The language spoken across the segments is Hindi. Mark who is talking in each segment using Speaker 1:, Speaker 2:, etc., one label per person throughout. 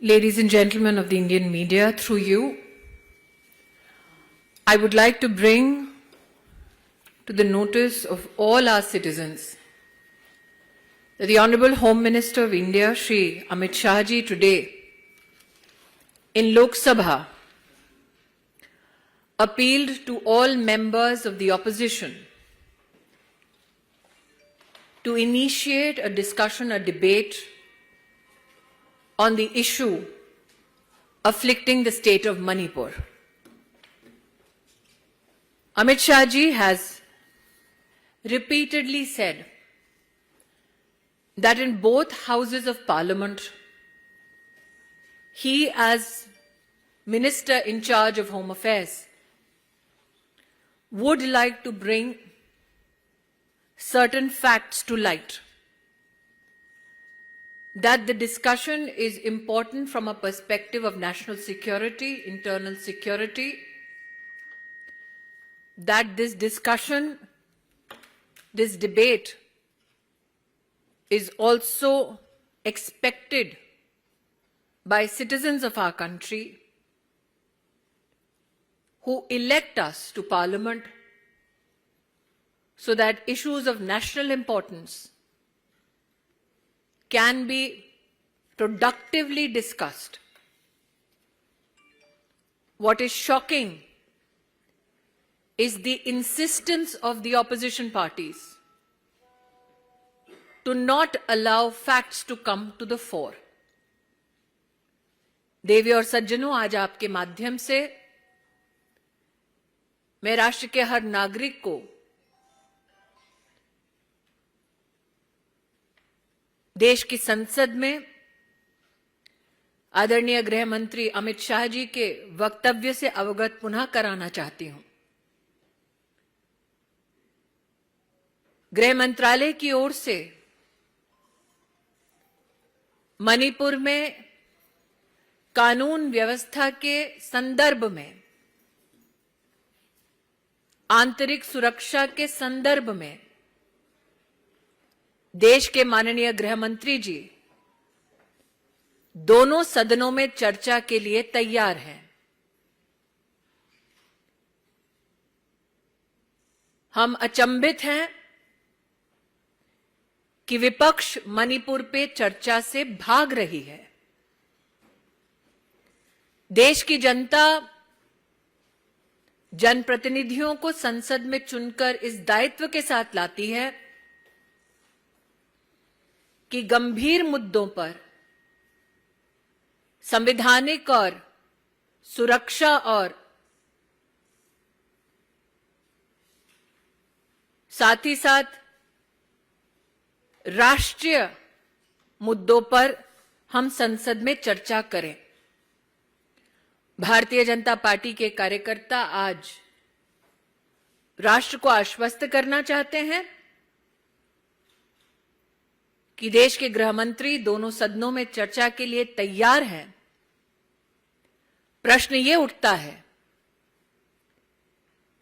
Speaker 1: Ladies and gentlemen of the Indian media, through you, I would like to bring to the notice of all our citizens that the Honorable Home Minister of India, Shri Amit Shah Ji, today in Lok Sabha appealed to all members of the opposition to initiate a discussion, a debate on the issue afflicting the state of Manipur. Amit Shah Ji has repeatedly said that in both houses of parliament, he as Minister in charge of Home Affairs would like to bring certain facts to light, that the discussion is important from a perspective of national security, internal security, that this discussion, this debate is also expected by citizens of our country who elect us to Parliament so that issues of national importance can be productively discussed. What is shocking is the insistence of the opposition parties to not allow facts to come to the fore. देवी और सज्जनों, आज आपके माध्यम से मैं राष्ट्र के हर नागरिक को देश की संसद में आदरणीय गृह मंत्री अमित शाह जी के वक्तव्य से अवगत पुनः कराना चाहती हूं। गृह मंत्रालय की ओर से मणिपुर में कानून व्यवस्था के संदर्भ में, आंतरिक सुरक्षा के संदर्भ में देश के माननीय गृह मंत्री जी दोनों सदनों में चर्चा के लिए तैयार हैं। हम अचंभित हैं कि विपक्ष मणिपुर पे चर्चा से भाग रही है। देश की जनता जनप्रतिनिधियों को संसद में चुनकर इस दायित्व के साथ लाती है कि गंभीर मुद्दों पर संवैधानिक और सुरक्षा और साथ ही साथ राष्ट्रीय मुद्दों पर हम संसद में चर्चा करें। भारतीय जनता पार्टी के कार्यकर्ता आज राष्ट्र को आश्वस्त करना चाहते हैं कि देश के गृह मंत्री दोनों सदनों में चर्चा के लिए तैयार हैं। प्रश्न ये उठता है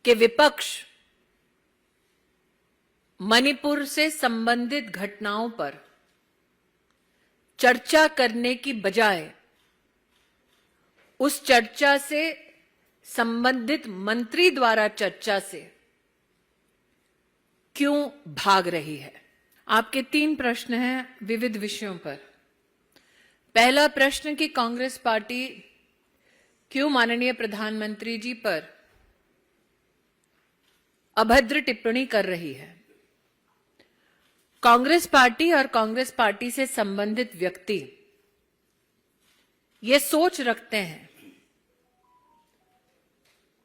Speaker 1: कि विपक्ष मणिपुर से संबंधित घटनाओं पर चर्चा करने की बजाय उस चर्चा से संबंधित मंत्री द्वारा चर्चा से क्यों भाग रही है। आपके 3 प्रश्न हैं विविध विषयों पर। पहला प्रश्न कि कांग्रेस पार्टी क्यों माननीय प्रधानमंत्री जी पर अभद्र टिप्पणी कर रही है। कांग्रेस पार्टी और कांग्रेस पार्टी से संबंधित व्यक्ति ये सोच रखते हैं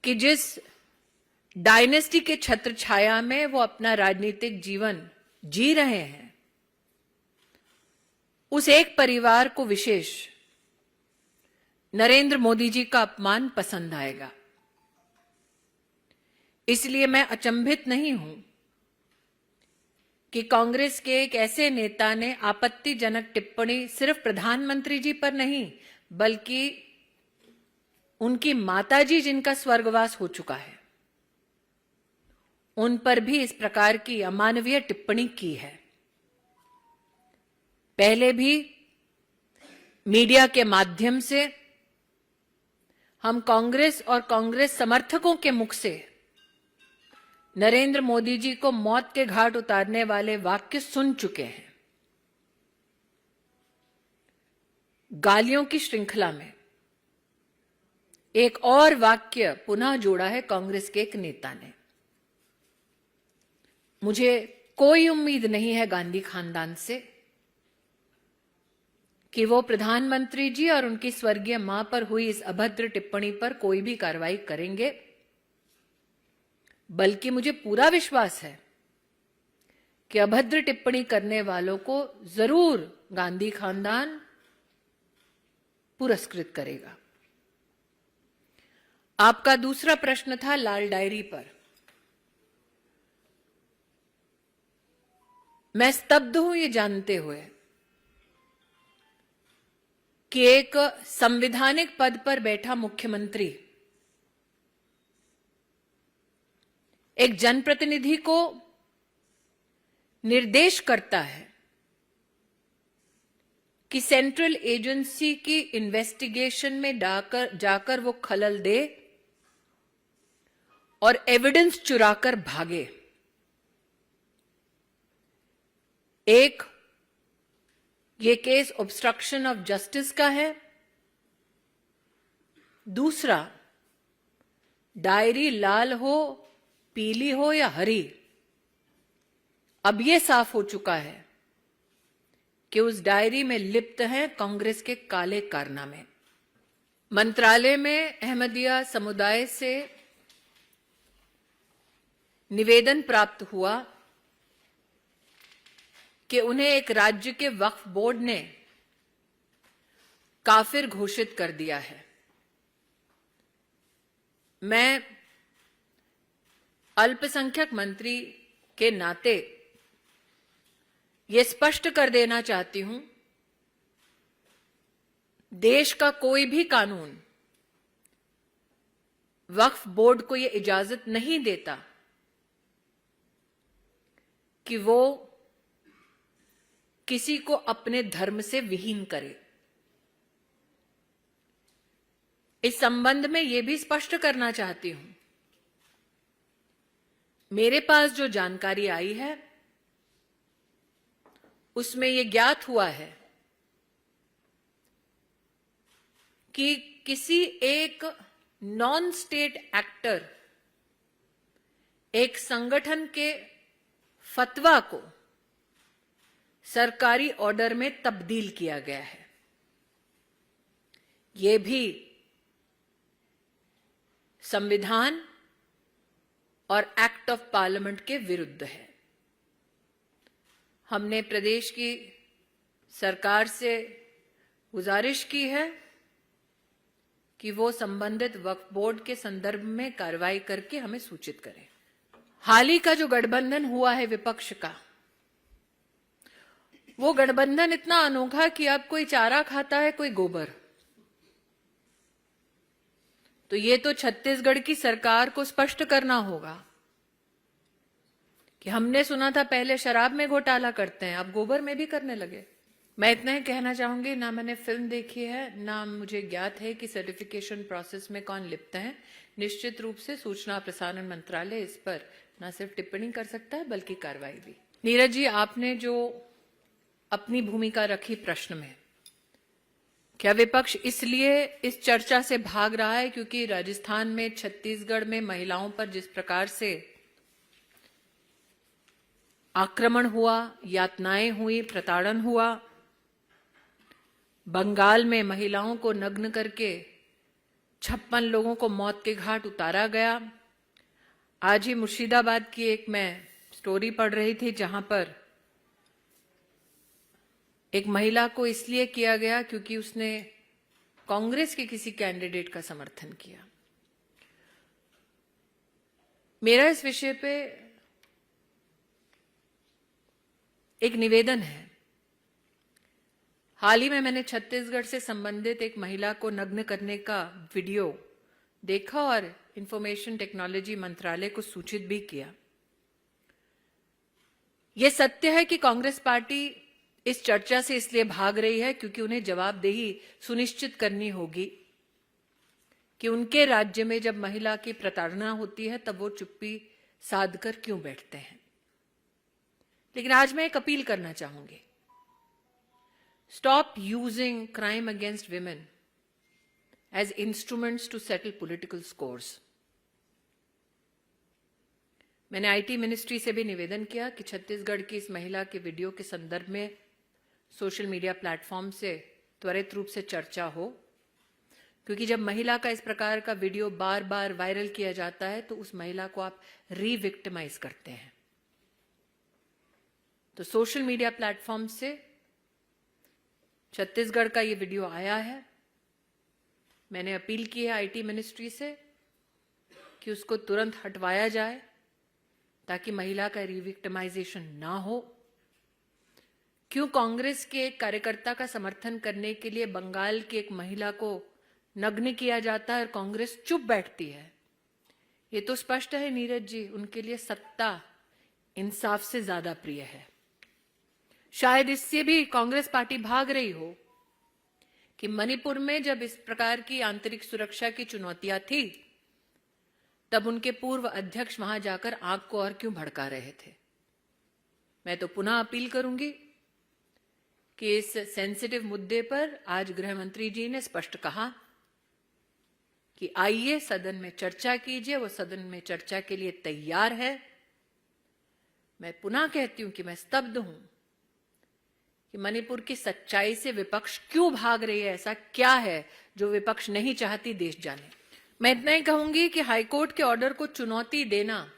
Speaker 1: कि जिस डायनेस्टी के छत्र छाया में वो अपना राजनीतिक जीवन जी रहे हैं, उस एक परिवार को विशेष नरेंद्र मोदी जी का अपमान पसंद आएगा। इसलिए मैं अचंभित नहीं हूं कि कांग्रेस के एक ऐसे नेता ने आपत्तिजनक टिप्पणी सिर्फ प्रधानमंत्री जी पर नहीं, बल्कि उनकी माताजी जिनका स्वर्गवास हो चुका है, उन पर भी इस प्रकार की अमानवीय टिप्पणी की है। पहले भी मीडिया के माध्यम से हम कांग्रेस और कांग्रेस समर्थकों के मुख से नरेंद्र मोदी जी को मौत के घाट उतारने वाले वाक्य सुन चुके हैं। गालियों की श्रृंखला में एक और वाक्य पुनः जोड़ा है कांग्रेस के एक नेता ने। मुझे कोई उम्मीद नहीं है गांधी खानदान से कि वो प्रधानमंत्री जी और उनकी स्वर्गीय मां पर हुई इस अभद्र टिप्पणी पर कोई भी कार्रवाई करेंगे, बल्कि मुझे पूरा विश्वास है कि अभद्र टिप्पणी करने वालों को जरूर गांधी खानदान पुरस्कृत करेगा। आपका दूसरा प्रश्न था लाल डायरी पर। मैं स्तब्ध हूं ये जानते हुए कि एक संवैधानिक पद पर बैठा मुख्यमंत्री एक जनप्रतिनिधि को निर्देश करता है कि सेंट्रल एजेंसी की इन्वेस्टिगेशन में जाकर वो खलल दे और एविडेंस चुराकर भागे। एक, ये केस ऑब्स्ट्रक्शन ऑफ जस्टिस का है। दूसरा, डायरी लाल हो, पीली हो या हरी, अब यह साफ हो चुका है कि उस डायरी में लिप्त हैं कांग्रेस के काले कारनामे। मंत्रालय में अहमदिया समुदाय से निवेदन प्राप्त हुआ कि उन्हें एक राज्य के वक्फ बोर्ड ने काफिर घोषित कर दिया है। मैं अल्पसंख्यक मंत्री के नाते यह स्पष्ट कर देना चाहती हूं, देश का कोई भी कानून वक्फ बोर्ड को यह इजाजत नहीं देता कि वो किसी को अपने धर्म से विहीन करे। इस संबंध में यह भी स्पष्ट करना चाहती हूं, मेरे पास जो जानकारी आई है उसमें यह ज्ञात हुआ है कि किसी एक नॉन स्टेट एक्टर एक संगठन के फतवा को सरकारी ऑर्डर में तब्दील किया गया है। यह भी संविधान और एक्ट ऑफ पार्लियामेंट के विरुद्ध है। हमने प्रदेश की सरकार से गुजारिश की है कि वो संबंधित वक्फ बोर्ड के संदर्भ में कार्रवाई करके हमें सूचित करें। हाल ही का जो गठबंधन हुआ है विपक्ष का, वो गठबंधन इतना अनोखा कि अब कोई चारा खाता है, कोई गोबर। तो ये तो छत्तीसगढ़ की सरकार को स्पष्ट करना होगा कि हमने सुना था पहले शराब में घोटाला करते हैं, अब गोबर में भी करने लगे। मैं इतना ही कहना चाहूंगी, ना मैंने फिल्म देखी है, ना मुझे ज्ञात है कि सर्टिफिकेशन प्रोसेस में कौन लिप्त है। निश्चित रूप से सूचना प्रसारण मंत्रालय इस पर न सिर्फ टिप्पणी कर सकता है बल्कि कार्रवाई भी। नीरज जी, आपने जो अपनी भूमिका रखी प्रश्न में, क्या विपक्ष इसलिए इस चर्चा से भाग रहा है क्योंकि राजस्थान में, छत्तीसगढ़ में महिलाओं पर जिस प्रकार से आक्रमण हुआ, यातनाएं हुई, प्रताड़न हुआ, बंगाल में महिलाओं को नग्न करके 56 लोगों को मौत के घाट उतारा गया। आज ही मुर्शिदाबाद की एक मैं स्टोरी पढ़ रही थी जहां पर एक महिला को इसलिए किया गया क्योंकि उसने कांग्रेस के किसी कैंडिडेट का समर्थन किया। मेरा इस विषय पे एक निवेदन है। हाल ही में मैंने छत्तीसगढ़ से संबंधित एक महिला को नग्न करने का वीडियो देखा और इंफॉर्मेशन टेक्नोलॉजी मंत्रालय को सूचित भी किया। यह सत्य है कि कांग्रेस पार्टी इस चर्चा से इसलिए भाग रही है क्योंकि उन्हें जवाबदेही सुनिश्चित करनी होगी कि उनके राज्य में जब महिला की प्रताड़ना होती है तब वो चुप्पी साध कर क्यों बैठते हैं। लेकिन आज मैं एक अपील करना चाहूंगी, stop using crime against women as instruments to settle political scores. मैंने आईटी मिनिस्ट्री से भी निवेदन किया कि छत्तीसगढ़ की इस महिला के वीडियो के संदर्भ में सोशल मीडिया प्लेटफॉर्म से त्वरित रूप से चर्चा हो, क्योंकि जब महिला का इस प्रकार का वीडियो बार बार वायरल किया जाता है तो उस महिला को आप रीविक्टिमाइज करते हैं। तो सोशल मीडिया प्लेटफॉर्म से छत्तीसगढ़ का ये वीडियो आया है। मैंने अपील की है आईटी मिनिस्ट्री से कि उसको तुरंत हटवाया जाए ताकि महिला का रिविक्टिमाइजेशन ना हो। क्यों कांग्रेस के एक कार्यकर्ता का समर्थन करने के लिए बंगाल की एक महिला को नग्न किया जाता है और कांग्रेस चुप बैठती है? ये तो स्पष्ट है नीरज जी, उनके लिए सत्ता इंसाफ से ज्यादा प्रिय है। शायद इससे भी कांग्रेस पार्टी भाग रही हो कि मणिपुर में जब इस प्रकार की आंतरिक सुरक्षा की चुनौतियां थी तब उनके पूर्व अध्यक्ष वहां जाकर आग को और क्यों भड़का रहे थे। मैं तो पुनः अपील करूंगी कि इस सेंसिटिव मुद्दे पर आज गृह मंत्री जी ने स्पष्ट कहा कि आइए सदन में चर्चा कीजिए, वो सदन में चर्चा के लिए तैयार है। मैं पुनः कहती हूं कि मैं स्तब्ध हूं कि मणिपुर की सच्चाई से विपक्ष क्यों भाग रही है। ऐसा क्या है जो विपक्ष नहीं चाहती देश जाने। मैं इतना ही कहूंगी कि हाईकोर्ट के ऑर्डर को चुनौती देना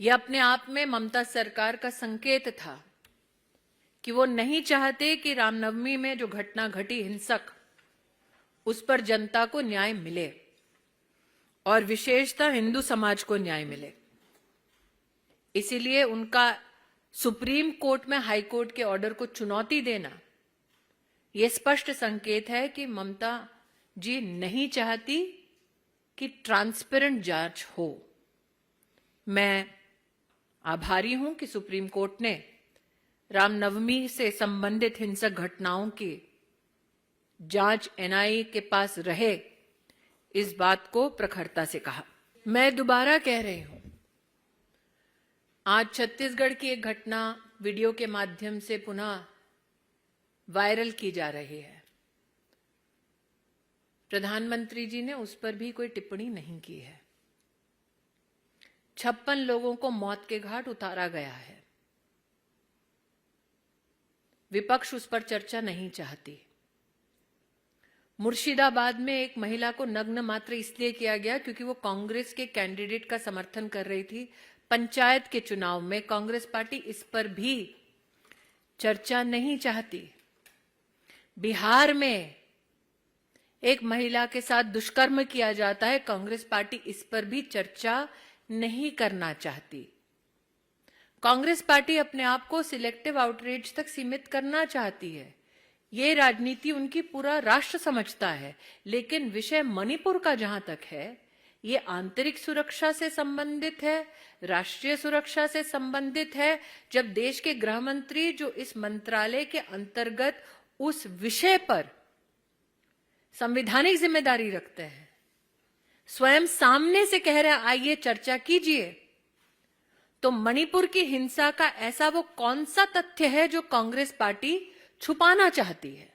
Speaker 1: यह अपने आप में ममता सरकार का संकेत था कि वो नहीं चाहते कि रामनवमी में जो घटना घटी हिंसक, उस पर जनता को न्याय मिले और विशेषतः हिंदू समाज को न्याय मिले। इसीलिए उनका सुप्रीम कोर्ट में हाई कोर्ट के ऑर्डर को चुनौती देना यह स्पष्ट संकेत है कि ममता जी नहीं चाहती कि ट्रांसपेरेंट जांच हो। मैं आभारी हूं कि सुप्रीम कोर्ट ने रामनवमी से संबंधित हिंसक घटनाओं की जांच एनआईए के पास रहे, इस बात को प्रखरता से कहा। मैं दोबारा कह रही हूं, आज छत्तीसगढ़ की एक घटना वीडियो के माध्यम से पुनः वायरल की जा रही है। प्रधानमंत्री जी ने उस पर भी कोई टिप्पणी नहीं की है। 56 लोगों को मौत के घाट उतारा गया है। विपक्ष उस पर चर्चा नहीं चाहती। मुर्शिदाबाद में एक महिला को नग्न मात्र इसलिए किया गया क्योंकि वो कांग्रेस के कैंडिडेट का समर्थन कर रही थी। पंचायत के चुनाव में कांग्रेस पार्टी इस पर भी चर्चा नहीं चाहती। बिहार में एक महिला के साथ दुष्कर्म किया जाता है, कांग्रेस पार्टी इस पर भी चर्चा नहीं करना चाहती। कांग्रेस पार्टी अपने आप को सिलेक्टिव आउटरीच तक सीमित करना चाहती है। ये राजनीति उनकी पूरा राष्ट्र समझता है। लेकिन विषय मणिपुर का जहां तक है, ये आंतरिक सुरक्षा से संबंधित है, राष्ट्रीय सुरक्षा से संबंधित है। जब देश के गृह मंत्री जो इस मंत्रालय के अंतर्गत उस विषय पर संवैधानिक जिम्मेदारी रखते हैं, स्वयं सामने से कह रहे हैं आइए चर्चा कीजिए, तो मणिपुर की हिंसा का ऐसा वो कौन सा तथ्य है जो कांग्रेस पार्टी छुपाना चाहती है?